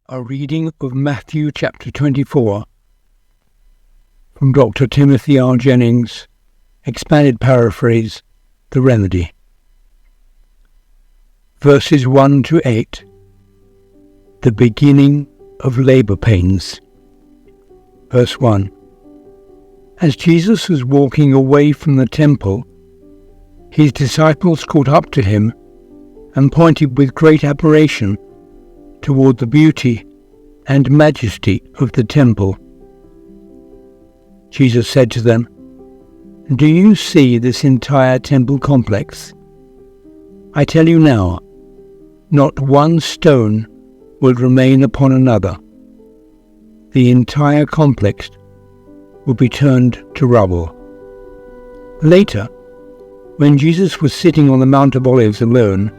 A reading of Matthew chapter 24 from Dr. Timothy R. Jennings, expanded paraphrase, The Remedy. Verses 1 to 8. The beginning of labor pains. Verse 1. As Jesus was walking away from the temple, his disciples caught up to him and pointed with great admiration toward the beauty and majesty of the temple. Jesus said to them, "Do you see this entire temple complex? I tell you now, not one stone will remain upon another. The entire complex will be turned to rubble." Later, when Jesus was sitting on the Mount of Olives alone,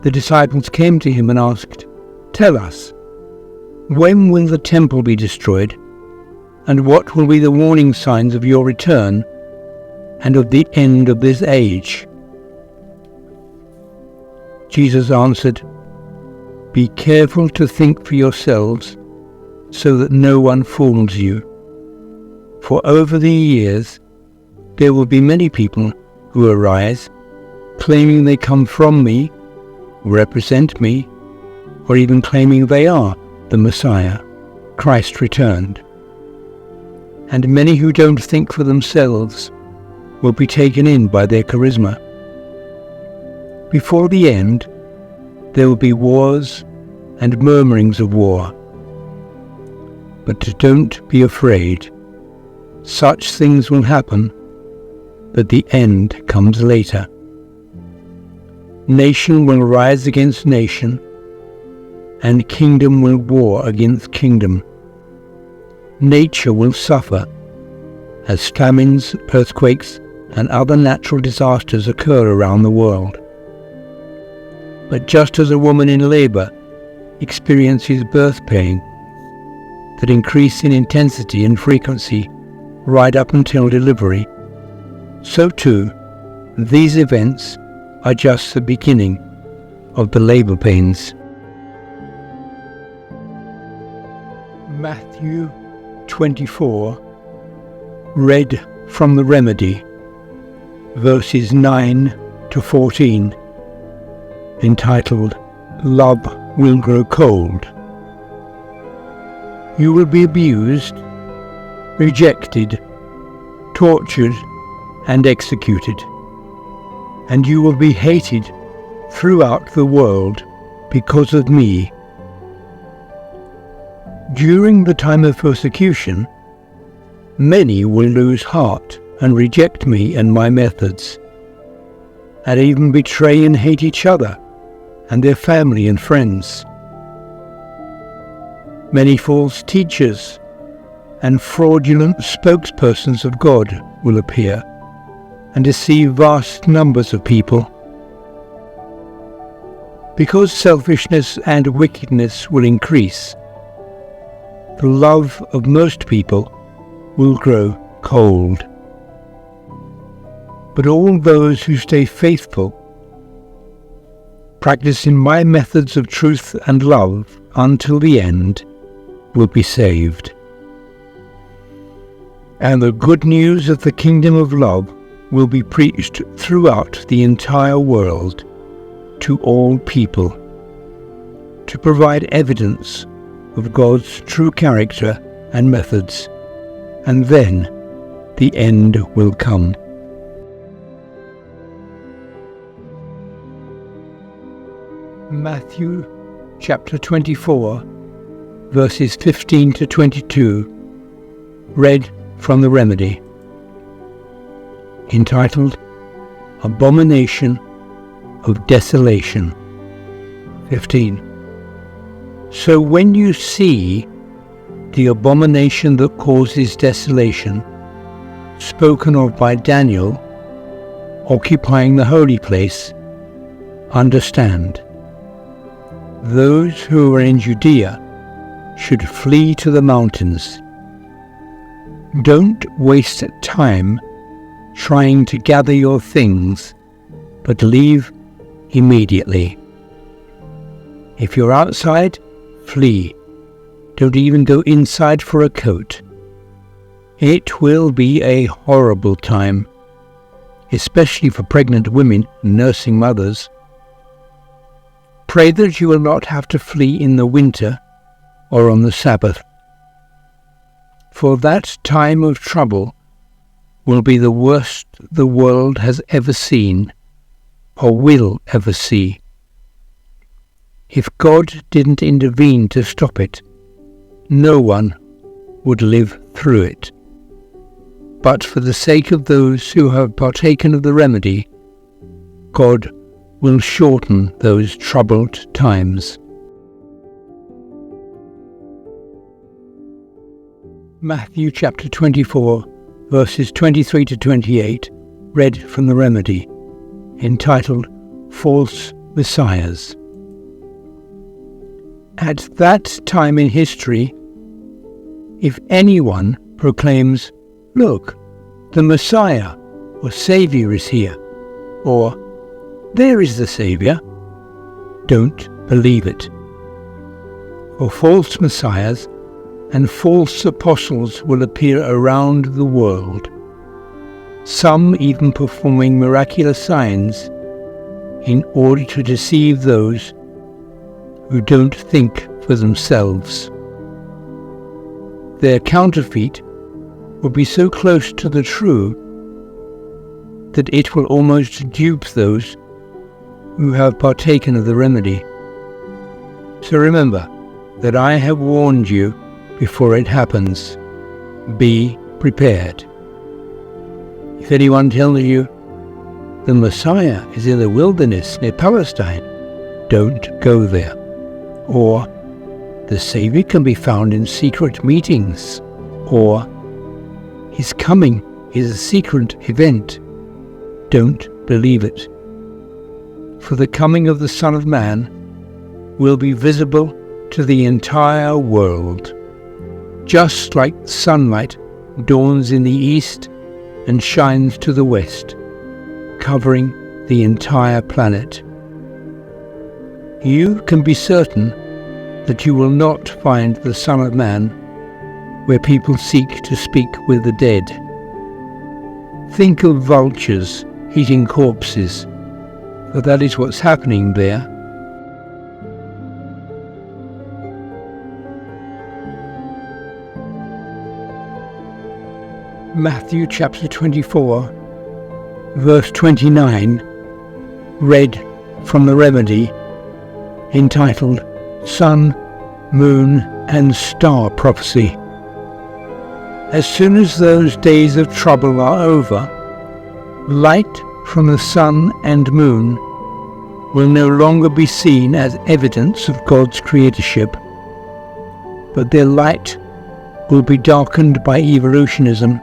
the disciples came to him and asked, "Tell us, when will the temple be destroyed? And what will be the warning signs of your return and of the end of this age?" Jesus answered, "Be careful to think for yourselves so that no one fools you. For over the years there will be many people who arise, claiming they come from me, represent me, or even claiming they are the Messiah, Christ returned. And many who don't think for themselves will be taken in by their charisma. Before the end, there will be wars and murmurings of war. But don't be afraid. Such things will happen, but the end comes later. Nation will rise against nation, and kingdom will war against kingdom. Nature will suffer as famines, earthquakes, and other natural disasters occur around the world. But just as a woman in labor experiences birth pain that increase in intensity and frequency right up until delivery, so too these events are just the beginning of the labor pains. Matthew 24, read from The Remedy, verses 9 to 14, entitled, Love Will Grow Cold. You will be abused, rejected, tortured, and executed, and you will be hated throughout the world because of me. During the time of persecution, many will lose heart and reject me and my methods, and even betray and hate each other and their family and friends. Many false teachers and fraudulent spokespersons of God will appear and deceive vast numbers of people. Because selfishness and wickedness will increase, the love of most people will grow cold. But all those who stay faithful, practicing my methods of truth and love until the end, will be saved. And the good news of the kingdom of love will be preached throughout the entire world to all people, to provide evidence of God's true character and methods, and then the end will come. Matthew chapter 24, verses 15 to 22, read from The Remedy, entitled, Abomination of Desolation. 15. So when you see the abomination that causes desolation, spoken of by Daniel, occupying the holy place, understand. Those who are in Judea should flee to the mountains. Don't waste time trying to gather your things, but leave immediately. If you're outside, Flee. Don't even go inside for a coat. It will be a horrible time, especially for pregnant women and nursing mothers. Pray that you will not have to flee in the winter or on the Sabbath, for that time of trouble will be the worst the world has ever seen or will ever see. If God didn't intervene to stop it, no one would live through it. But for the sake of those who have partaken of the remedy, God will shorten those troubled times. Matthew chapter 24, verses 23 to 28, read from the remedy, entitled False Messiahs. At that time in history, if anyone proclaims, "Look, the Messiah or Saviour is here," or "There is the Saviour," don't believe it. For false messiahs and false apostles will appear around the world, some even performing miraculous signs in order to deceive those who don't think for themselves. Their counterfeit will be so close to the true that it will almost dupe those who have partaken of the remedy. So remember that I have warned you before it happens. Be prepared. If anyone tells you the Messiah is in the wilderness near Palestine, don't go there. Or the Saviour can be found in secret meetings. Or His coming is a secret event. Don't believe it. For the coming of the Son of Man will be visible to the entire world, just like sunlight dawns in the east and shines to the west, covering the entire planet. You can be certain that you will not find the Son of Man where people seek to speak with the dead. Think of vultures eating corpses, for that is what's happening there. Matthew chapter 24, verse 29, read from the remedy, entitled Sun, Moon and Star Prophecy. As soon as those days of trouble are over, light from the sun and moon will no longer be seen as evidence of God's creatorship, but their light will be darkened by evolutionism.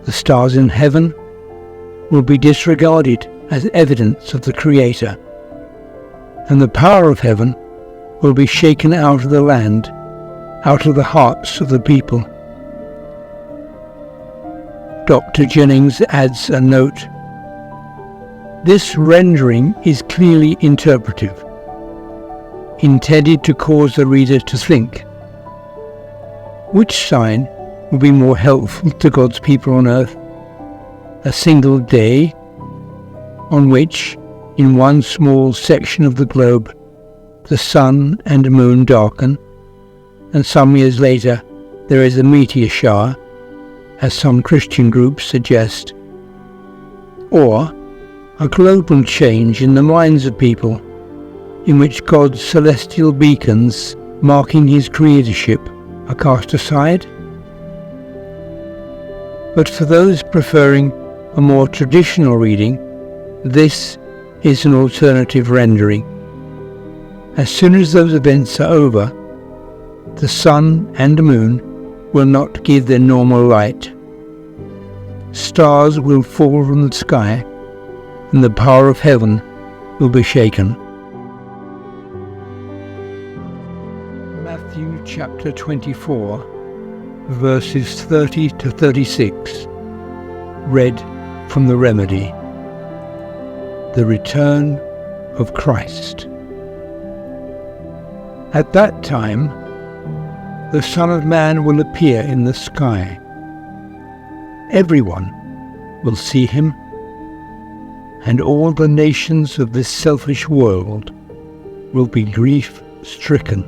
The stars in heaven will be disregarded as evidence of the Creator, and the power of heaven will be shaken out of the land, out of the hearts of the people. Dr. Jennings adds a note. This rendering is clearly interpretive, intended to cause the reader to think. Which sign will be more helpful to God's people on earth? A single day on which, in one small section of the globe, the sun and moon darken, and some years later there is a meteor shower, as some Christian groups suggest, or a global change in the minds of people, in which God's celestial beacons marking His creatorship are cast aside? But for those preferring a more traditional reading, this is an alternative rendering. As soon as those events are over, the sun and moon will not give their normal light. Stars will fall from the sky, and the power of heaven will be shaken. Matthew chapter 24, verses 30 to 36, read from the remedy, the return of Christ. At that time, the Son of Man will appear in the sky. Everyone will see him, and all the nations of this selfish world will be grief-stricken.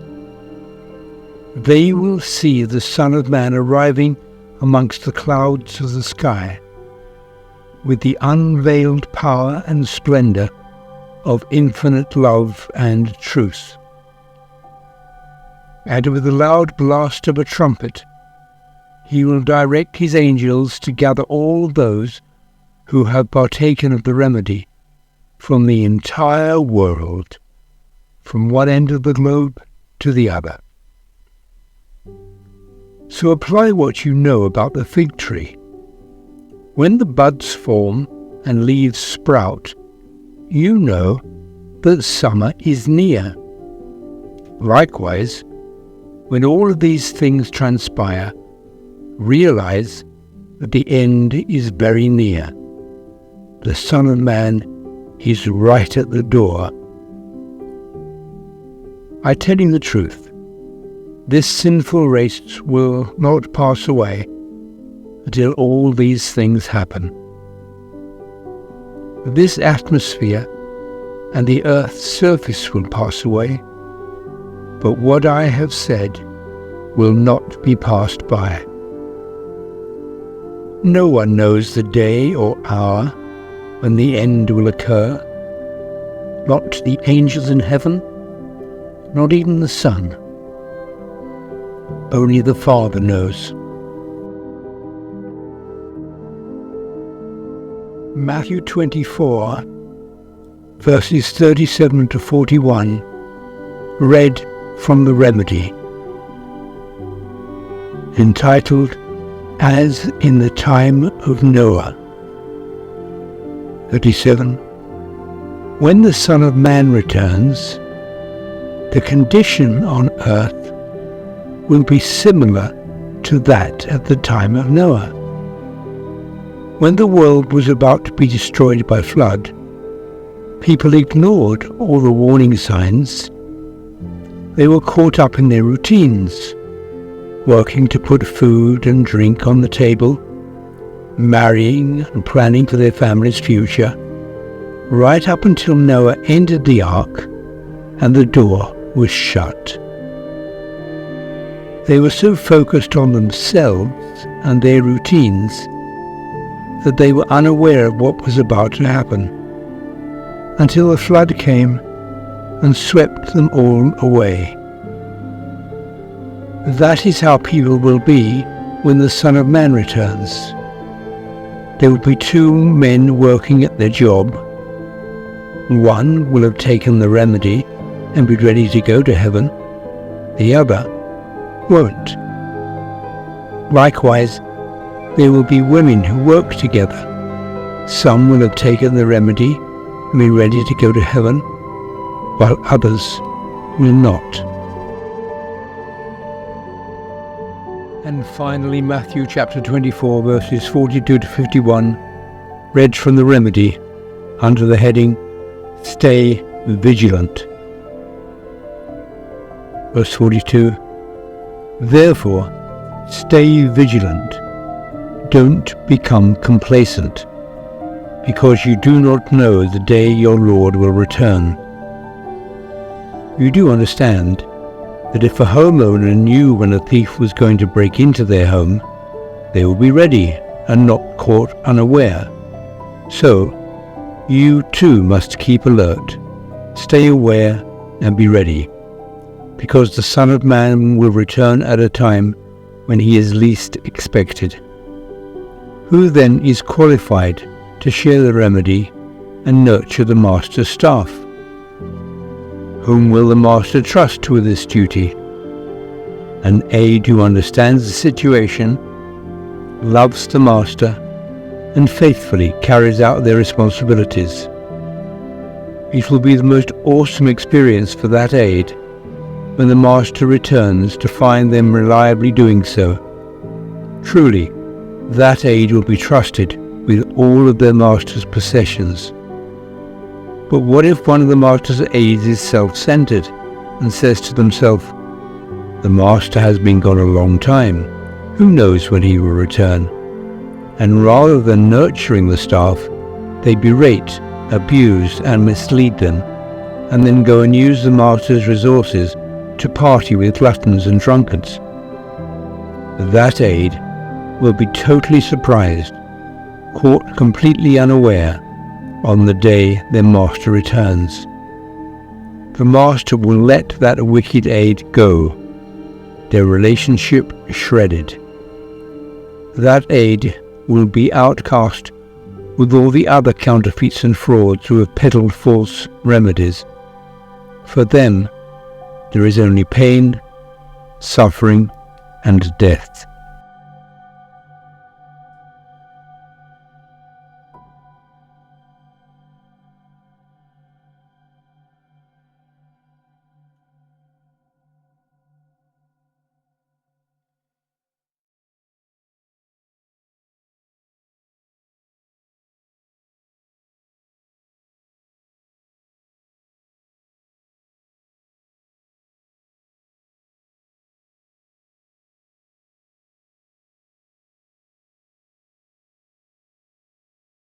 They will see the Son of Man arriving amongst the clouds of the sky, with the unveiled power and splendor of infinite love and truth. And with the loud blast of a trumpet, he will direct his angels to gather all those who have partaken of the remedy from the entire world, from one end of the globe to the other. So apply what you know about the fig tree. When the buds form and leaves sprout, you know that summer is near. Likewise, when all of these things transpire, realize that the end is very near. The Son of Man is right at the door. I tell you the truth, this sinful race will not pass away until all these things happen. This atmosphere and the earth's surface will pass away, but what I have said will not be passed by. No one knows the day or hour when the end will occur, not the angels in heaven, not even the Son. Only the Father knows. Matthew 24, verses 37 to 41, read from the Remedy, entitled As in the Time of Noah. 37. When the Son of Man returns, the condition on earth will be similar to that at the time of Noah. When the world was about to be destroyed by flood, people ignored all the warning signs. They were caught up in their routines, working to put food and drink on the table, marrying and planning for their family's future, right up until Noah entered the ark and the door was shut. They were so focused on themselves and their routines that they were unaware of what was about to happen, until the flood came and swept them all away. That is how people will be when the Son of Man returns. There will be two men working at their job. One will have taken the remedy and be ready to go to heaven. The other won't. Likewise, there will be women who work together. Some will have taken the remedy and be ready to go to heaven, while others will not. And finally, Matthew chapter 24, verses 42 to 51, read from the Remedy, under the heading, Stay Vigilant. Verse 42, Therefore, stay vigilant. Don't become complacent, because you do not know the day your Lord will return. You do understand that if a homeowner knew when a thief was going to break into their home, they would be ready and not caught unaware. So, you too must keep alert, stay aware and be ready, because the Son of Man will return at a time when he is least expected. Who then is qualified to share the remedy and nurture the master's staff? Whom will the master trust with this duty? An aide who understands the situation, loves the master, and faithfully carries out their responsibilities. It will be the most awesome experience for that aide when the master returns to find them reliably doing so. Truly, that aide will be trusted with all of their master's possessions. But what if one of the master's aides is self-centered and says to themselves, "The master has been gone a long time. Who knows when he will return?" And rather than nurturing the staff, they berate, abuse and mislead them, and then go and use the master's resources to party with gluttons and drunkards. That aide will be totally surprised, caught completely unaware, on the day their master returns. The master will let that wicked aide go, their relationship shredded. That aide will be outcast with all the other counterfeits and frauds who have peddled false remedies. For them, there is only pain, suffering, and death.